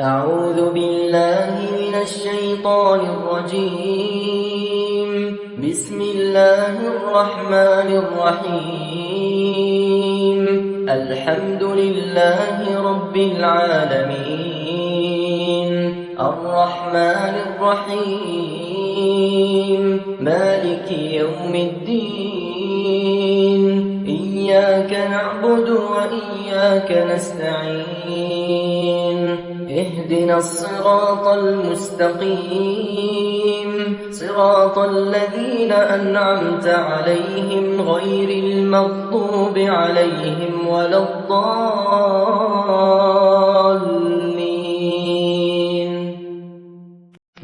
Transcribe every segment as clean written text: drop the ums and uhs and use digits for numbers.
أعوذ بالله من الشيطان الرجيم. بسم الله الرحمن الرحيم. الحمد لله رب العالمين، الرحمن الرحيم، مالك يوم الدين. إياك نعبد وإياك نستعين. اهدنا الصراط المستقيم، صراط الذين أنعمت عليهم غير المغضوب عليهم ولا الضالين.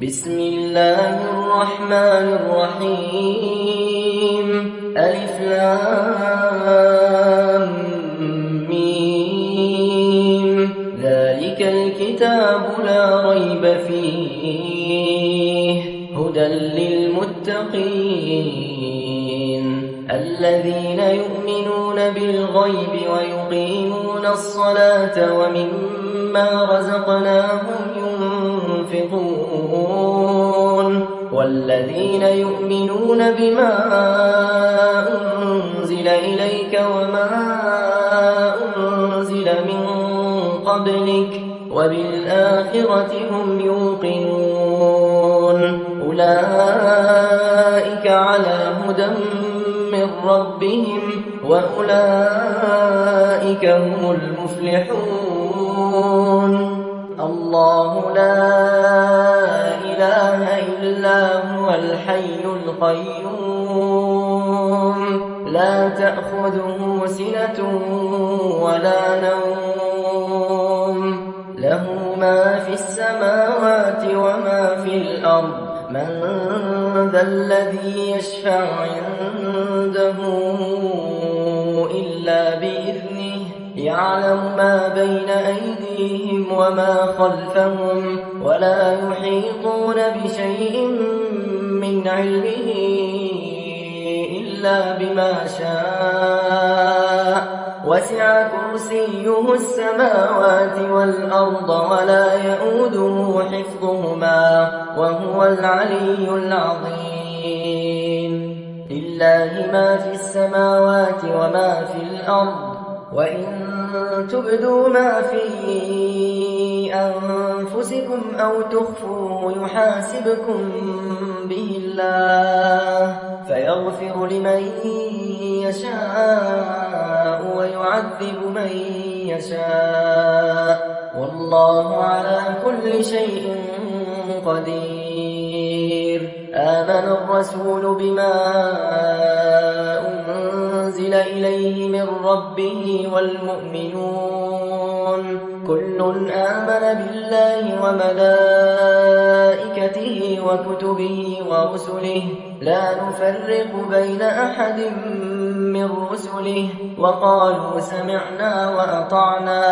بسم الله الرحمن الرحيم. ألف لام ميم. ذلك الكتاب لا ريب فيه، هدى للمتقين الذين يؤمنون بالغيب ويقيمون الصلاة ومما رزقناهم ينفقون، والذين يؤمنون بما أنزل إليك وما أنزل من قبلك وبالآخرة هم يوقنون. أولئك على هدى من ربهم وأولئك هم المفلحون. الله لا إله إلا هو الحي القيوم، لا تأخذه سنة ولا نوم، له ما في السماوات وما في الأرض. من ذا الذي يشفع عنده إلا بإذنه، يعلم ما بين أيديهم وما خلفهم، ولا يحيطون بشيء من علمه إلا بما شاء. وسع كرسيه السماوات والأرض ولا يئوده حفظهما وهو العلي العظيم. لله ما في السماوات وما في الأرض، وإن تبدوا ما في أنفسكم أو تخفوه يحاسبكم به الله، فيغفر لمن يشاء ويعذب من يشاء، والله على كل شيء قدير. آمن الرسول بما أنزل إليه من ربه والمؤمنون كل آمن بالله وملائكته وكتبه ورسله، لا نفرق بين أحد من رسله، وقالوا سمعنا وأطعنا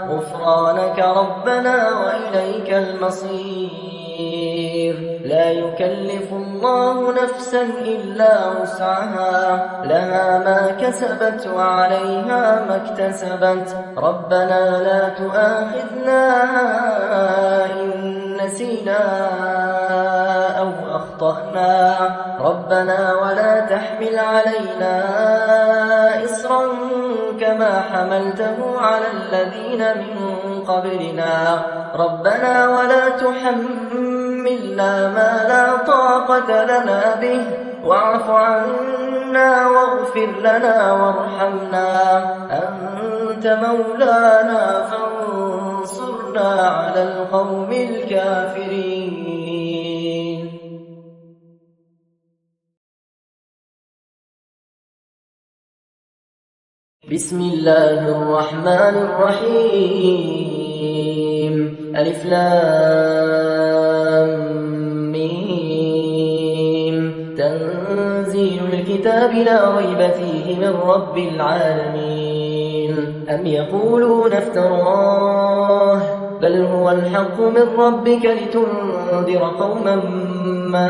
غفرانك ربنا وإليك المصير. لا يكلف الله نفسا إلا وسعها، لها ما كسبت وعليها ما اكتسبت. ربنا لا تؤاخذنا إن نسينا أو أخطأنا، ربنا ولا تحمل علينا إصرا كما حملته على الذين من قبلنا، ربنا ولا تحملنا ما لا طاقة لنا به، واعف عنا واغفر لنا وارحمنا، أنت مولانا فانصرنا على القوم الكافرين. بسم الله الرحمن الرحيم. ألف لام ميم. تنزيل الكتاب لا ريب فيه من رب العالمين. أم يقولون افتراه، بل هو الحق من ربك لتنذر قوما ما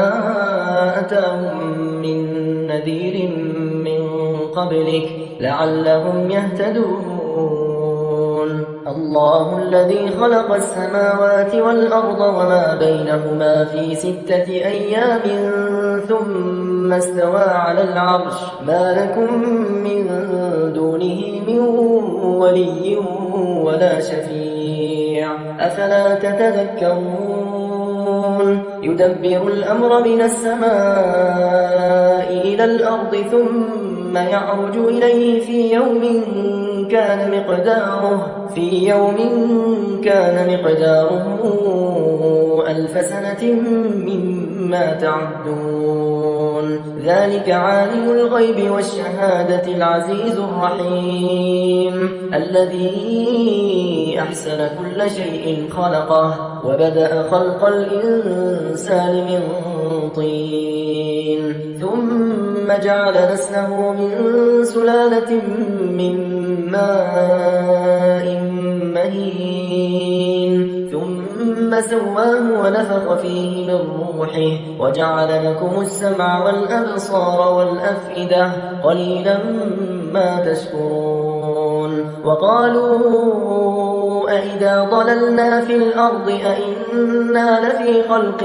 أتاهم من نذير من قبلك لعلهم يهتدون. الله الذي خلق السماوات والأرض وما بينهما في 6 أيام ثم استوى على العرش ما لكم من دونه من ولي ولا شفيع أفلا تتذكرون يدبر الأمر من السماء إلى الأرض ثم يعرج إليه في يوم كان مقداره 1000 سنة مما تعدون ذلك عالم الغيب والشهادة العزيز الرحيم الذي أحسن كل شيء خلقه وبدأ خلق الإنسان من طين ثم جعل نسله من سلالة من ماء مهين ثم سواه ونفخ فيه من روحه وجعل لكم السمع والأبصار والأفئدة قليلا ما تشكرون وقالوا أئذا ضللنا في الأرض أئنا لفي خلق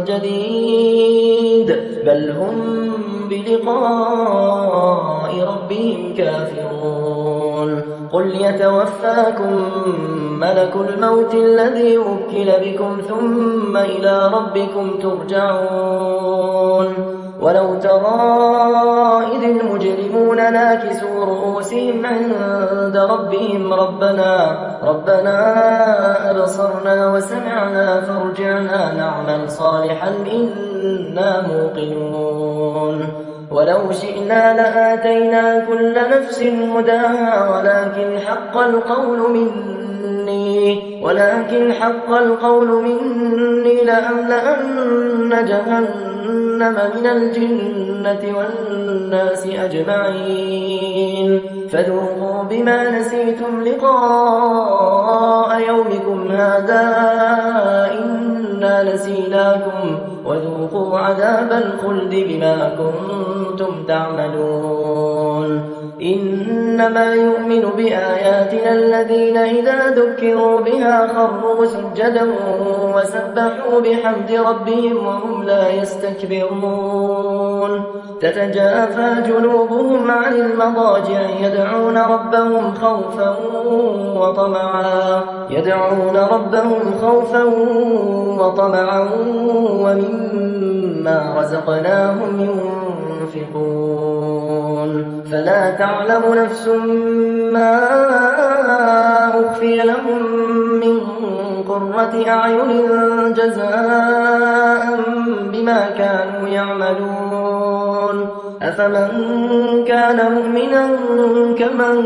جديد بل هم بلقاء ربهم كافرون قل يتوفاكم ملك الموت الذي وكل بكم ثم إلى ربكم ترجعون ولو ترى إذ المجرمون ناكسوا رؤوسهم عند ربهم ربنا أبصرنا وسمعنا فارجعنا نعمل صالحا إنا موقنون ولو شئنا لآتينا كل نفس هداها ولكن حق القول مني لأملأن جهنم من الجنة والناس أجمعين فذوقوا بما نسيتم لقاء يومكم هذا إنا نسيناكم وذوقوا عذاب الخلد بما كنتم تعملون إنما يؤمن بآياتنا الذين إذا ذكروا بها خروا سجدا وسبحوا بحمد ربهم وهم لا يستكبرون تتجافى جنوبهم عن المضاجع يدعون ربهم خوفا وطمعا ومما رزقناهم ينفقون فلا تعلم نفس ما أخفي لهم من قرة أعين جزاء بما كانوا يعملون أفمن كان مؤمنا كمن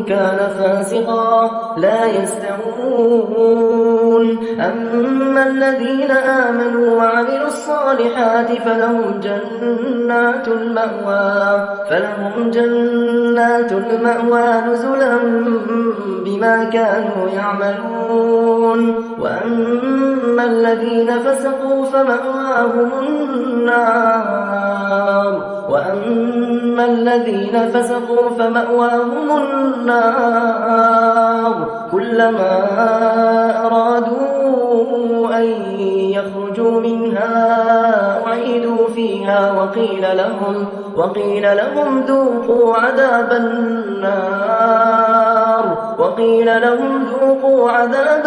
كان فاسقا لا يستوون أما الذين آمنوا وعملوا الصالحات فلهم جنات المأوى نزلا بما كانوا يعملون وأما الذين فسقوا فمأواهم النار كلما أرادوا أن يخرجوا منها أعيدوا فيها وقيل لهم ذوقوا عذاب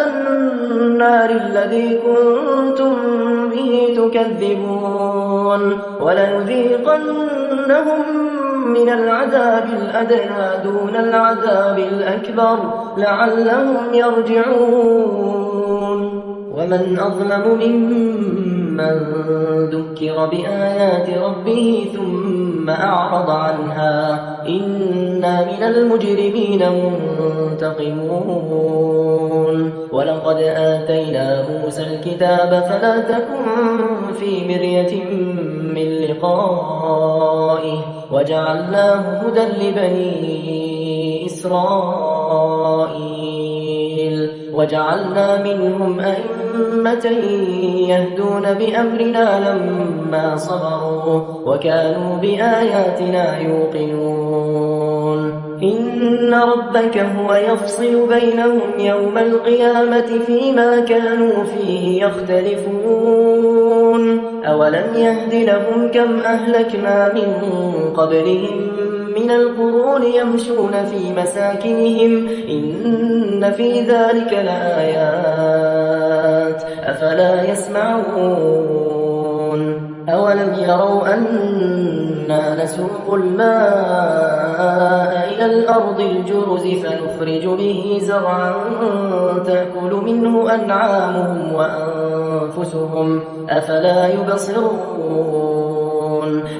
النار الذي كنتم به تكذبون ولنذيقنهم من العذاب الأدنى دون العذاب الأكبر لعلهم يرجعون ومن أظلم ممن ذكر بآيات ربه ثم أعرض عنها إنا من المجرمين منتقمون ولقد آتينا موسى الكتاب فلا تكن في مرية من لقائه وجعلناه هدى لبني إسرائيل وجعلنا منهم أئمة يهدون بأمرنا لما صبروا وكانوا بآياتنا يوقنون إن ربك هو يفصل بينهم يوم القيامة فيما كانوا فيه يختلفون أولم يهد لهم كم أهلكنا من قبلهم من القرون يمشون في مساكنهم إن في ذلك لآيات أفلا يسمعون أولم يروا أنا نسوق الماء إلى الأرض الجرز فنخرج به زرعا تأكل منه أنعامهم وأنفسهم أفلا يبصرون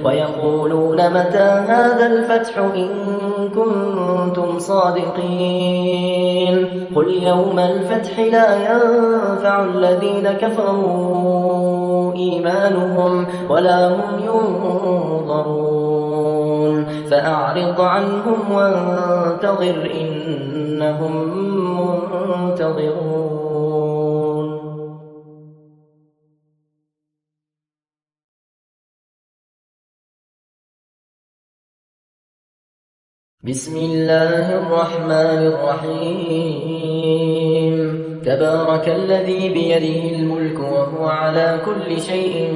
ويقولون متى هذا الفتح إن كنتم صادقين قل يوم الفتح لا ينفع الذين كفروا إيمانهم ولا هم ينظرون فأعرض عنهم وانتظر إنهم منتظرون. بسم الله الرحمن الرحيم تبارك الذي بيده الملك وهو على كل شيء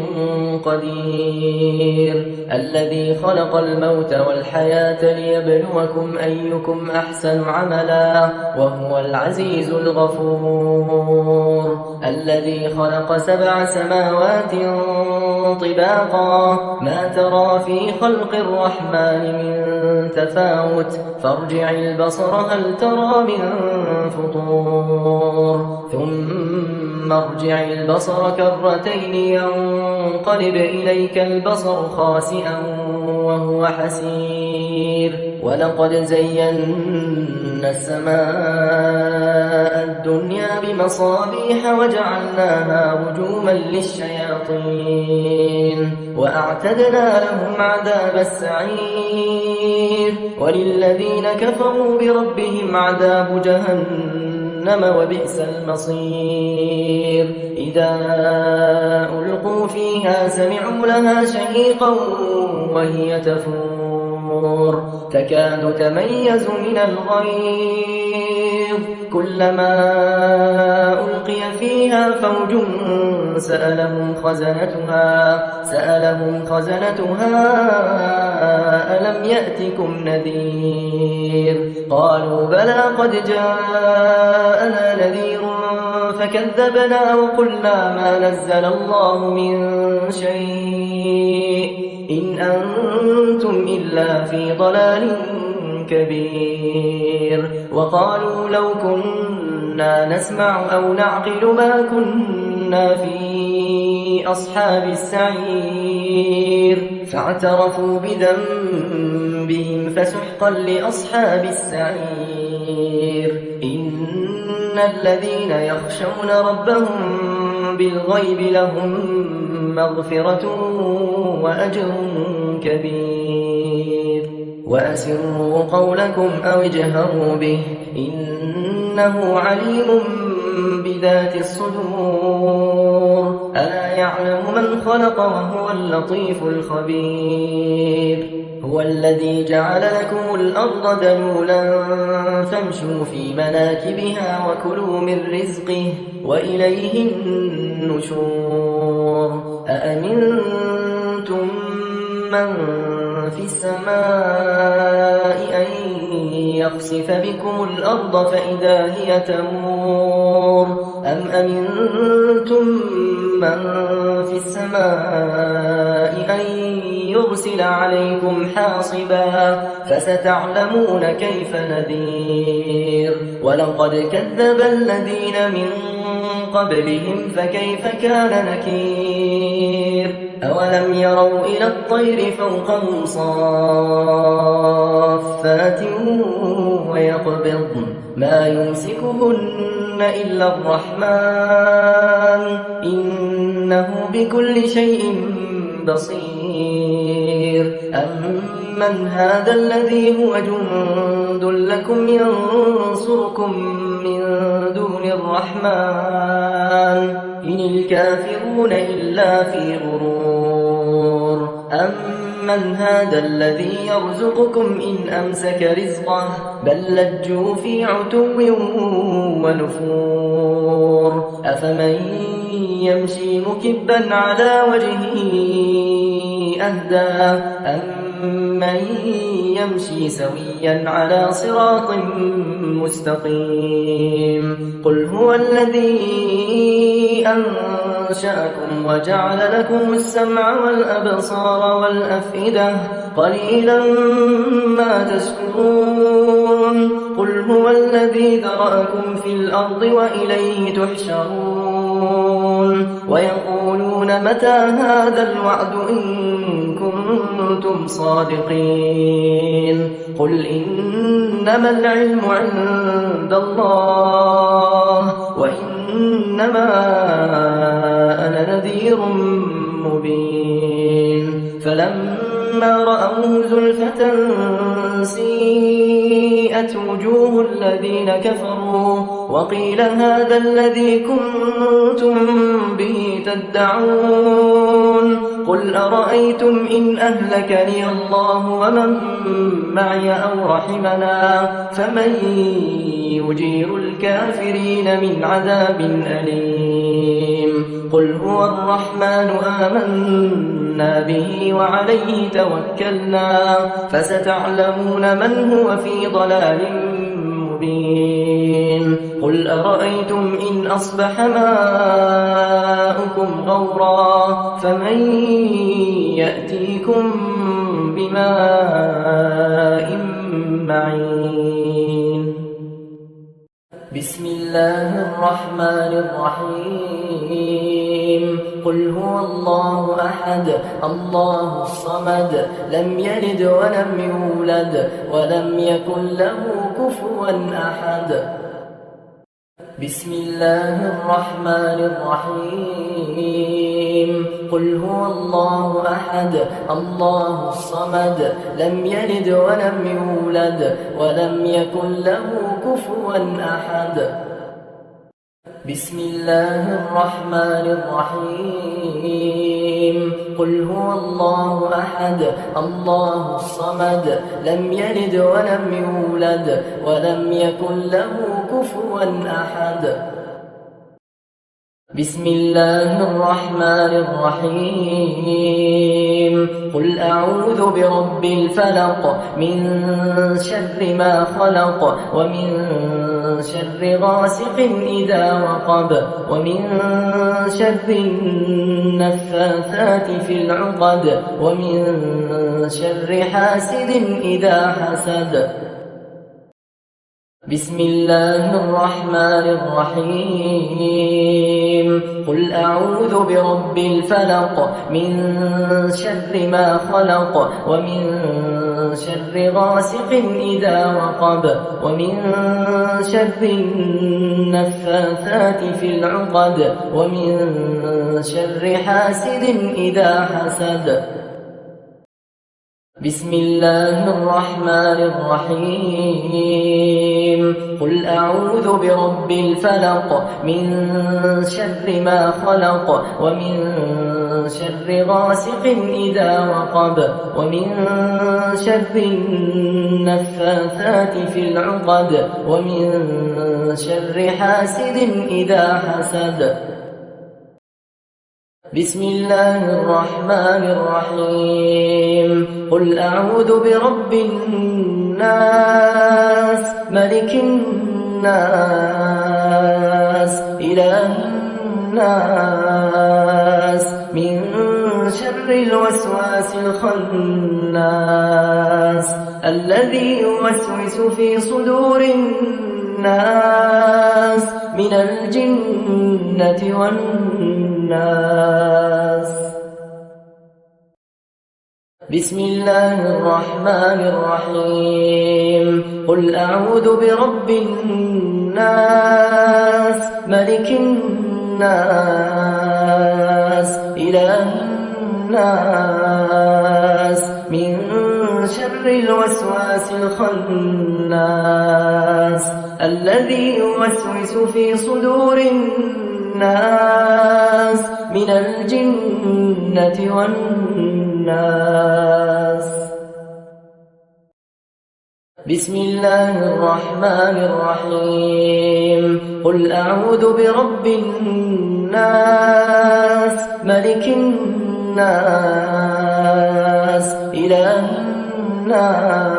قدير الذي خلق الموت والحياة ليبلوكم أيكم أحسن عملا وهو العزيز الغفور الذي خلق 7 سماوات طباقا ما ترى في خلق الرحمن من تفاوت فارجع البصر هل ترى من فطور ثم ارجع البصر كرتين ينقلب إليك البصر خاسئا وهو حسير ولقد زينا السماء الدنيا بمصابيح وجعلناها رجوما للشياطين وأعتدنا لهم عذاب السعير وللذين كفروا بربهم عذاب جهنم وبئس المصير إذا ألقوا فيها سمعوا لها شهيقا وهي تفور تكاد تميز من الغيظ كلما ألقي فيها فوج سألهم خزنتها ألم يأتكم نذير قالوا بلى قد جاءنا نذير فكذبنا وقلنا ما نزل الله من شيء إن أنتم إلا في ضلال كبير وقالوا لو كنا نسمع أو نعقل ما كنا في أصحاب السعير فاعترفوا بذنبهم فسحقا لأصحاب السعير إن الذين يخشون ربهم بالغيب لهم مغفرة وأجر كبير وأسروا قولكم أو اجهروا به إنه عليم بذات الصدور ألا يعلم من خلق وهو اللطيف الخبير هو الذي جعل لكم الأرض ذلولا فامشوا في مناكبها وكلوا من رزقه وإليه النشور أأمنتم من في السماء أن يخسف بكم الأرض فإذا هي تمور أم أمنتم من في السماء أن يرسل عليكم حاصبا فستعلمون كيف نذير ولقد كذب الذين من قبلهم فكيف كان نكير أولم يروا إلى الطير فوقهم صافات ويقبضن ما يمسكهن إلا الرحمن إنه بكل شيء بصير أمن هذا الذي هو جند لكم ينصركم من دون الرحمن إن الكافرون إلا في غرور أمن هذا الذي يرزقكم إن أمسك رزقه بل لجوا في عتو ونفور أفمن يمشي مكبا على وجهه أهدى أمن يمشي سويا على صراط مستقيم قل هو الذي أنشأكم وجعل لكم السمع والأبصار والأفئدة قليلا ما تشكرون قل هو الذي ذرأكم في الأرض وإليه تحشرون ويقولون متى هذا الوعد إن كنتم صادقين قل إنما العلم عند الله وإنما أنا نذير مبين فلما رأوه زلفة سيئت وجوه الذين كفروا وقيل هذا الذي كنتم به تدعون قل أرأيتم إن أهلكني الله ومن معي أو رحمنا فمن يجير الكافرين من عذاب أليم قل هو الرحمن آمنا به وعليه توكلنا فستعلمون من هو في ضلال مبين قل أرأيتم إن أصبح ماؤكم غورا فمن يأتيكم بماء معين بسم الله الرحمن الرحيم قل هو الله أحد الله الصمد لم يلد ولم يولد ولم يكن له كفوا أحد بسم الله الرحمن الرحيم قل هو الله أحد الله الصمد لم يلد ولم يولد ولم يكن له كفوا أحد بسم الله الرحمن الرحيم قل هو الله أحد الله الصمد لم يلد ولم يولد ولم يكن له كفوا أحد بسم الله الرحمن الرحيم قل أعوذ برب الفلق من شر ما خلق ومن شر غاسق إذا وقب ومن شر النفاثات في العقد ومن شر حاسد إذا حسد بسم الله الرحمن الرحيم قل أعوذ برب الفلق من شر ما خلق ومن شر غاسق إذا وقب ومن شر النفاثات في العقد ومن شر حاسد إذا حسد بسم الله الرحمن الرحيم قل أعوذ برب الفلق من شر ما خلق ومن شر غاسق إذا وقب ومن شر النفاثات في العقد ومن شر حاسد إذا حسد بسم الله الرحمن الرحيم قل أعوذ برب الناس ملك الناس إله الناس من شر الوسواس الخناس الذي يوسوس في صدور الناس من الجنة والناس بسم الله الرحمن الرحيم قل أعوذ برب الناس ملك الناس إله الناس من شر الوسواس الخناس الذي يوسوس في صدور الناس من الجنة والناس الناس. بسم الله الرحمن الرحيم. قل أعوذ برب الناس ملك الناس إله الناس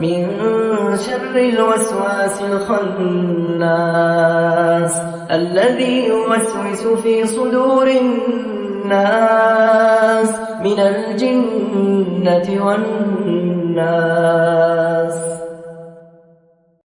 من شر الوسواس الخناس الذي يوسوس في صدور الناس من الجنة والناس.